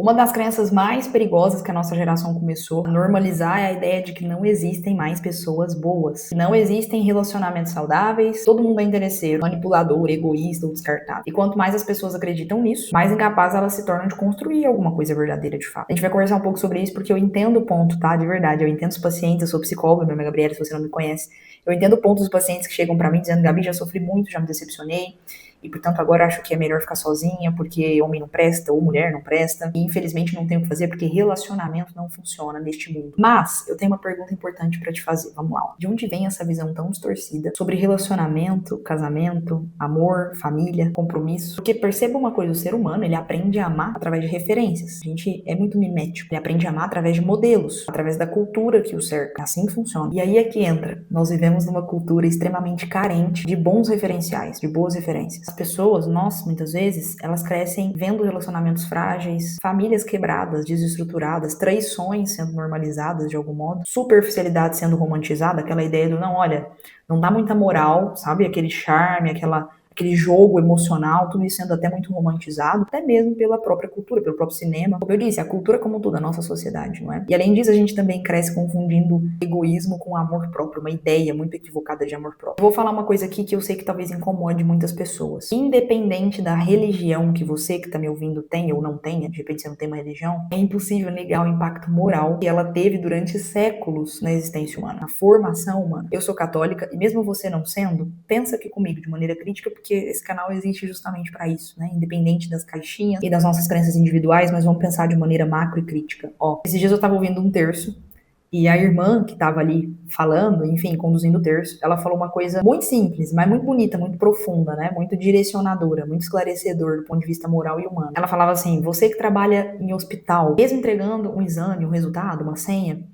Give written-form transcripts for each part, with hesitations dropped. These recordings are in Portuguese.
Uma das crenças mais perigosas que a nossa geração começou a normalizar é a ideia de que não existem mais pessoas boas, que não existem relacionamentos saudáveis, todo mundo é interesseiro, manipulador, egoísta ou descartável. E quanto mais as pessoas acreditam nisso, mais incapazes elas se tornam de construir alguma coisa verdadeira de fato. A gente vai conversar um pouco sobre isso porque eu entendo o ponto, tá? De verdade, eu entendo os pacientes, eu sou psicóloga, meu nome é Gabriela, se você não me conhece. Eu entendo o ponto dos pacientes que chegam pra mim dizendo: Gabi, já sofri muito, já me decepcionei, e portanto agora acho que é melhor ficar sozinha porque homem não presta ou mulher não presta, e infelizmente não tem o que fazer porque relacionamento não funciona neste mundo. Mas eu tenho uma pergunta importante pra te fazer, vamos lá. De onde vem essa visão tão distorcida sobre relacionamento, casamento, amor, família, compromisso? Porque perceba uma coisa, o ser humano, ele aprende a amar através de referências. A gente é muito mimético, ele aprende a amar através de modelos, através da cultura que o cerca. Assim funciona. E aí é que entra, nós vivemos numa cultura extremamente carente de bons referenciais, de boas referências. As pessoas, nós, muitas vezes, elas crescem vendo relacionamentos frágeis, famílias quebradas, desestruturadas, traições sendo normalizadas de algum modo, superficialidade sendo romantizada, aquela ideia do não, olha, não dá muita moral, sabe? Aquele charme, aquele jogo emocional, tudo isso sendo até muito romantizado, até mesmo pela própria cultura, pelo próprio cinema. Como eu disse, a cultura como tudo, a nossa sociedade, não é? E além disso, a gente também cresce confundindo egoísmo com amor próprio, uma ideia muito equivocada de amor próprio. Eu vou falar uma coisa aqui que eu sei que talvez incomode muitas pessoas. Independente da religião que você que tá me ouvindo tem ou não tenha, de repente você não tem uma religião, é impossível negar o impacto moral que ela teve durante séculos na existência humana, na formação humana. Eu sou católica e mesmo você não sendo, pensa aqui comigo de maneira crítica, porque esse canal existe justamente para isso, né? Independente das caixinhas e das nossas crenças individuais, mas vamos pensar de maneira macro e crítica. Ó, esses dias eu tava ouvindo um terço e a irmã que tava ali falando, enfim, conduzindo o terço, ela falou uma coisa muito simples, mas muito bonita, muito profunda, né? Muito direcionadora, muito esclarecedor do ponto de vista moral e humano. Ela falava assim: você que trabalha em hospital, mesmo entregando um exame, um resultado, uma senha,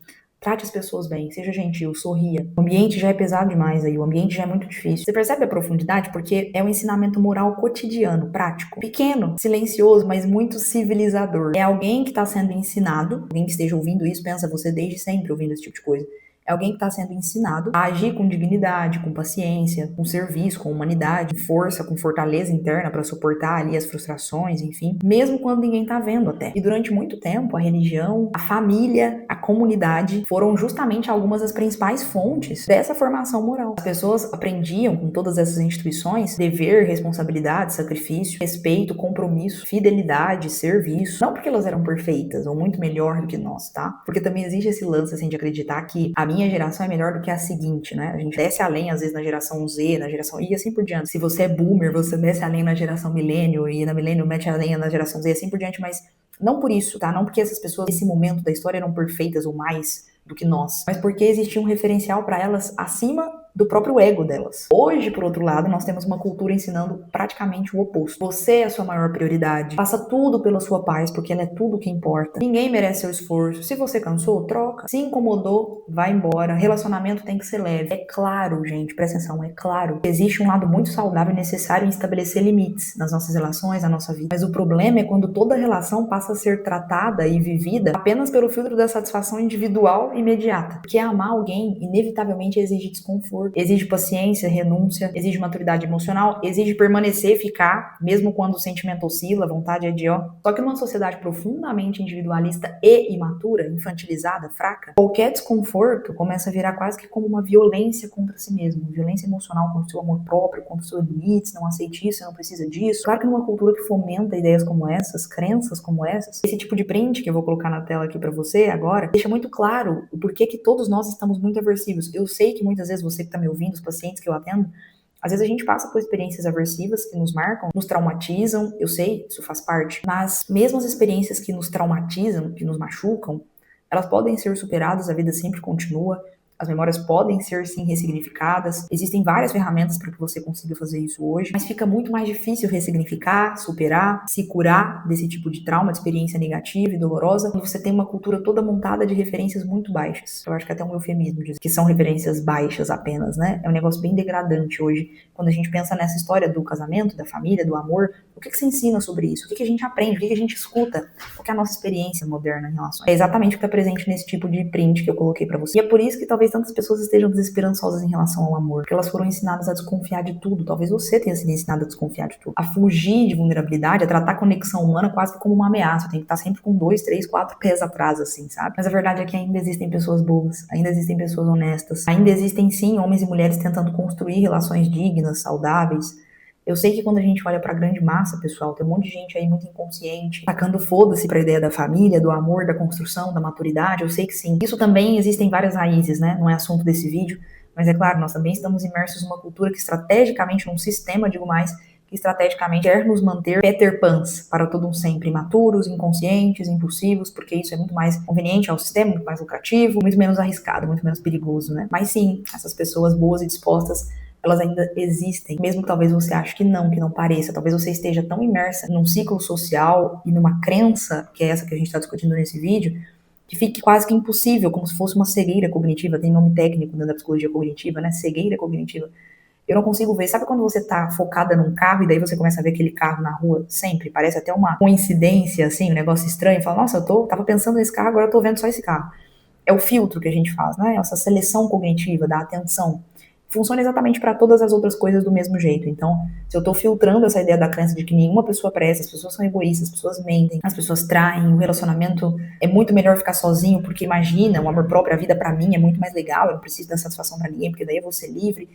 trate as pessoas bem, seja gentil, sorria. O ambiente já é pesado demais aí, o ambiente já é muito difícil. Você percebe a profundidade? Porque é um ensinamento moral cotidiano, prático, pequeno, silencioso, mas muito civilizador. É alguém que está sendo ensinado, alguém que esteja ouvindo isso, pensa você desde sempre ouvindo esse tipo de coisa. É alguém que está sendo ensinado a agir com dignidade, com paciência, com serviço, com humanidade, com força, com fortaleza interna para suportar ali as frustrações, enfim, mesmo quando ninguém tá vendo até. E durante muito tempo, a religião, a família, a comunidade foram justamente algumas das principais fontes dessa formação moral. As pessoas aprendiam com todas essas instituições dever, responsabilidade, sacrifício, respeito, compromisso, fidelidade, serviço. Não porque elas eram perfeitas ou muito melhor do que nós, tá? Porque também existe esse lance assim de acreditar que a minha geração é melhor do que a seguinte, né? A gente desce além, às vezes, na geração Z, na geração Y, e assim por diante. Se você é boomer, você desce além na geração milênio, e na milênio mete além na geração Z, assim por diante, mas não por isso, tá? Não porque essas pessoas, nesse momento da história, eram perfeitas ou mais do que nós, mas porque existia um referencial para elas acima do próprio ego delas. Hoje, por outro lado, nós temos uma cultura ensinando praticamente o oposto. Você é a sua maior prioridade. Faça tudo pela sua paz, porque ela é tudo que importa. Ninguém merece seu esforço. Se você cansou, troca. Se incomodou, vai embora. Relacionamento tem que ser leve. É claro, gente, presta atenção, é claro. Existe um lado muito saudável e necessário em estabelecer limites nas nossas relações, na nossa vida. Mas o problema é quando toda relação passa a ser tratada e vivida apenas pelo filtro da satisfação individual imediata. Porque amar alguém, inevitavelmente, exige desconforto. Exige paciência, renúncia, exige maturidade emocional, exige permanecer, ficar, mesmo quando o sentimento oscila, a vontade é de ó. Só que numa sociedade profundamente individualista e imatura, infantilizada, fraca, qualquer desconforto começa a virar quase que como uma violência contra si mesmo, violência emocional contra o seu amor próprio, contra os seus limites, não aceite isso, você não precisa disso. Claro que numa cultura que fomenta ideias como essas, crenças como essas, esse tipo de print que eu vou colocar na tela aqui pra você agora, deixa muito claro o porquê que todos nós estamos muito aversivos. Eu sei que muitas vezes você que tá me ouvindo, os pacientes que eu atendo, às vezes a gente passa por experiências aversivas que nos marcam, nos traumatizam, eu sei, isso faz parte, mas mesmo as experiências que nos traumatizam, que nos machucam, elas podem ser superadas, a vida sempre continua, as memórias podem ser sim ressignificadas, existem várias ferramentas para que você consiga fazer isso hoje, mas fica muito mais difícil ressignificar, superar, se curar desse tipo de trauma, de experiência negativa e dolorosa, quando você tem uma cultura toda montada de referências muito baixas. Eu acho que até um eufemismo diz que são referências baixas apenas, né? É um negócio bem degradante hoje, quando a gente pensa nessa história do casamento, da família, do amor. O que você ensina sobre isso? O que a gente aprende? O que a gente escuta? Qual que é a nossa experiência moderna em relação a isso? É exatamente o que está presente nesse tipo de print que eu coloquei para você. E é por isso que talvez tantas pessoas estejam desesperançosas em relação ao amor, porque elas foram ensinadas a desconfiar de tudo. Talvez você tenha sido ensinado a desconfiar de tudo, a fugir de vulnerabilidade, a tratar a conexão humana quase que como uma ameaça. Tem que estar sempre com 2, 3, 4 pés atrás, assim, sabe? Mas a verdade é que ainda existem pessoas boas, ainda existem pessoas honestas, ainda existem, sim, homens e mulheres tentando construir relações dignas, saudáveis. Eu sei que quando a gente olha pra grande massa, pessoal, tem um monte de gente aí muito inconsciente, tacando foda-se pra ideia da família, do amor, da construção, da maturidade. Eu sei que sim. Isso também existem várias raízes, né? Não é assunto desse vídeo, mas é claro, nós também estamos imersos numa cultura que estrategicamente, num sistema, digo mais, que estrategicamente quer nos manter Peter Pans para todo um sempre, imaturos, inconscientes, impulsivos, porque isso é muito mais conveniente ao sistema, muito mais lucrativo, muito menos arriscado, muito menos perigoso, né? Mas sim, essas pessoas boas e dispostas, elas ainda existem, mesmo que talvez você ache que não pareça, talvez você esteja tão imersa num ciclo social e numa crença, que é essa que a gente está discutindo nesse vídeo, que fique quase que impossível, como se fosse uma cegueira cognitiva, tem nome técnico dentro da psicologia cognitiva, né, cegueira cognitiva. Eu não consigo ver, sabe quando você tá focada num carro e daí você começa a ver aquele carro na rua sempre, parece até uma coincidência, assim, um negócio estranho, fala, nossa, tava pensando nesse carro, agora eu tô vendo só esse carro. É o filtro que a gente faz, né, essa seleção cognitiva da atenção. Funciona exatamente para todas as outras coisas do mesmo jeito. Então, se eu estou filtrando essa ideia da crença de que nenhuma pessoa presta, as pessoas são egoístas, as pessoas mentem, as pessoas traem, o relacionamento é muito melhor ficar sozinho, porque imagina, o amor próprio, a vida para mim é muito mais legal, eu não preciso dar satisfação para ninguém, porque daí eu vou ser livre.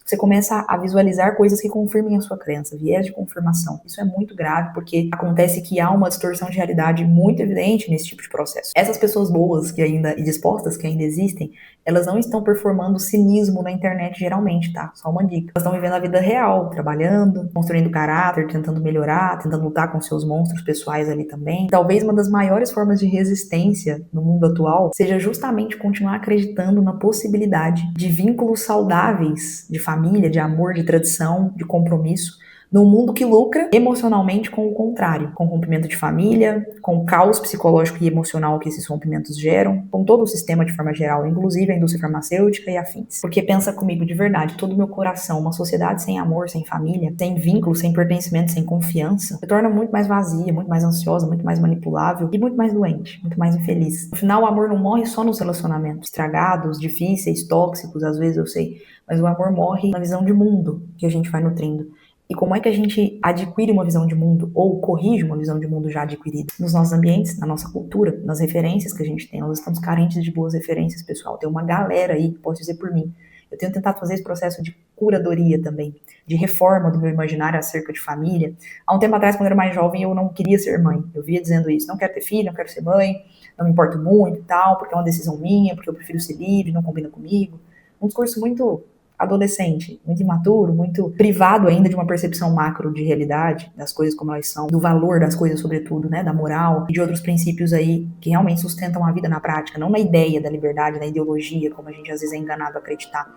Você começa a visualizar coisas que confirmem a sua crença, viés de confirmação. Isso é muito grave, porque acontece que há uma distorção de realidade muito evidente nesse tipo de processo. Essas pessoas boas que ainda, e dispostas que ainda existem, elas não estão performando cinismo na internet geralmente, tá? Só uma dica. Elas estão vivendo a vida real, trabalhando, construindo caráter, tentando melhorar, tentando lutar com seus monstros pessoais ali também. Talvez uma das maiores formas de resistência no mundo atual seja justamente continuar acreditando na possibilidade de vínculos saudáveis, de família, de amor, de tradição, de compromisso, num mundo que lucra emocionalmente com o contrário, com o rompimento de família, com o caos psicológico e emocional que esses rompimentos geram, com todo o sistema de forma geral, inclusive a indústria farmacêutica e afins. Porque pensa comigo de verdade, todo o meu coração, uma sociedade sem amor, sem família, sem vínculo, sem pertencimento, sem confiança, se torna muito mais vazia, muito mais ansiosa, muito mais manipulável e muito mais doente, muito mais infeliz. No final, o amor não morre só nos relacionamentos estragados, difíceis, tóxicos, às vezes eu sei, mas o amor morre na visão de mundo que a gente vai nutrindo. E como é que a gente adquire uma visão de mundo ou corrige uma visão de mundo já adquirida? Nos nossos ambientes, na nossa cultura, nas referências que a gente tem. Nós estamos carentes de boas referências, pessoal. Tem uma galera aí, posso dizer por mim. Eu tenho tentado fazer esse processo de curadoria também, de reforma do meu imaginário acerca de família. Há um tempo atrás, quando eu era mais jovem, eu não queria ser mãe. Eu via dizendo isso, não quero ter filho, não quero ser mãe, não me importo muito e tal, porque é uma decisão minha, porque eu prefiro ser livre, não combina comigo. Um discurso muito adolescente, muito imaturo, muito privado ainda de uma percepção macro de realidade, das coisas como elas são, do valor das coisas sobretudo, né, da moral e de outros princípios aí que realmente sustentam a vida na prática, não na ideia da liberdade, na ideologia, como a gente às vezes é enganado a acreditar.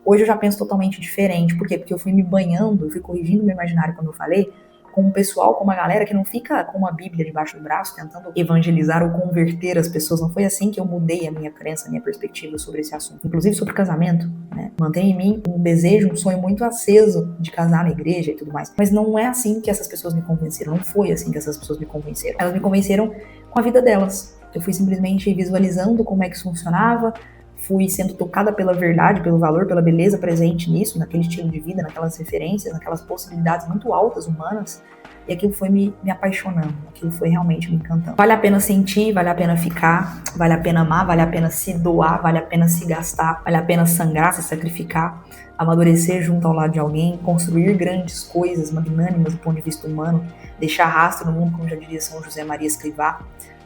Hoje eu já penso totalmente diferente, por quê? Porque eu fui me banhando, eu fui corrigindo meu imaginário como eu falei, com um pessoal, com uma galera que não fica com uma bíblia debaixo do braço tentando evangelizar ou converter as pessoas. Não foi assim que eu mudei a minha crença, a minha perspectiva sobre esse assunto. Inclusive sobre casamento, né? Mantém em mim um desejo, um sonho muito aceso de casar na igreja e tudo mais. Mas não é assim que essas pessoas me convenceram. Não foi assim que essas pessoas me convenceram. Elas me convenceram com a vida delas. Eu fui simplesmente visualizando como é que isso funcionava, fui sendo tocada pela verdade, pelo valor, pela beleza presente nisso, naquele estilo de vida, naquelas referências, naquelas possibilidades muito altas, humanas, e aquilo foi me apaixonando, aquilo foi realmente me encantando. Vale a pena sentir, vale a pena ficar, vale a pena amar, vale a pena se doar, vale a pena se gastar, vale a pena sangrar, se sacrificar, amadurecer junto ao lado de alguém, construir grandes coisas magnânimas do ponto de vista humano, deixar rastro no mundo, como já diria São José Maria Escrivá,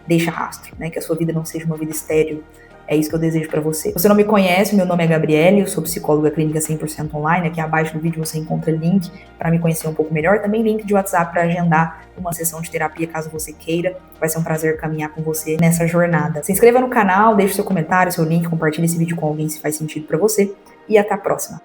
deixa rastro, né? Que a sua vida não seja uma vida estéril. É isso que eu desejo pra você. Se você não me conhece, meu nome é Gabriele, eu sou psicóloga clínica 100% online. Aqui abaixo no vídeo você encontra link para me conhecer um pouco melhor. Também link de WhatsApp para agendar uma sessão de terapia, caso você queira. Vai ser um prazer caminhar com você nessa jornada. Se inscreva no canal, deixe seu comentário, seu link, compartilhe esse vídeo com alguém se faz sentido pra você. E até a próxima.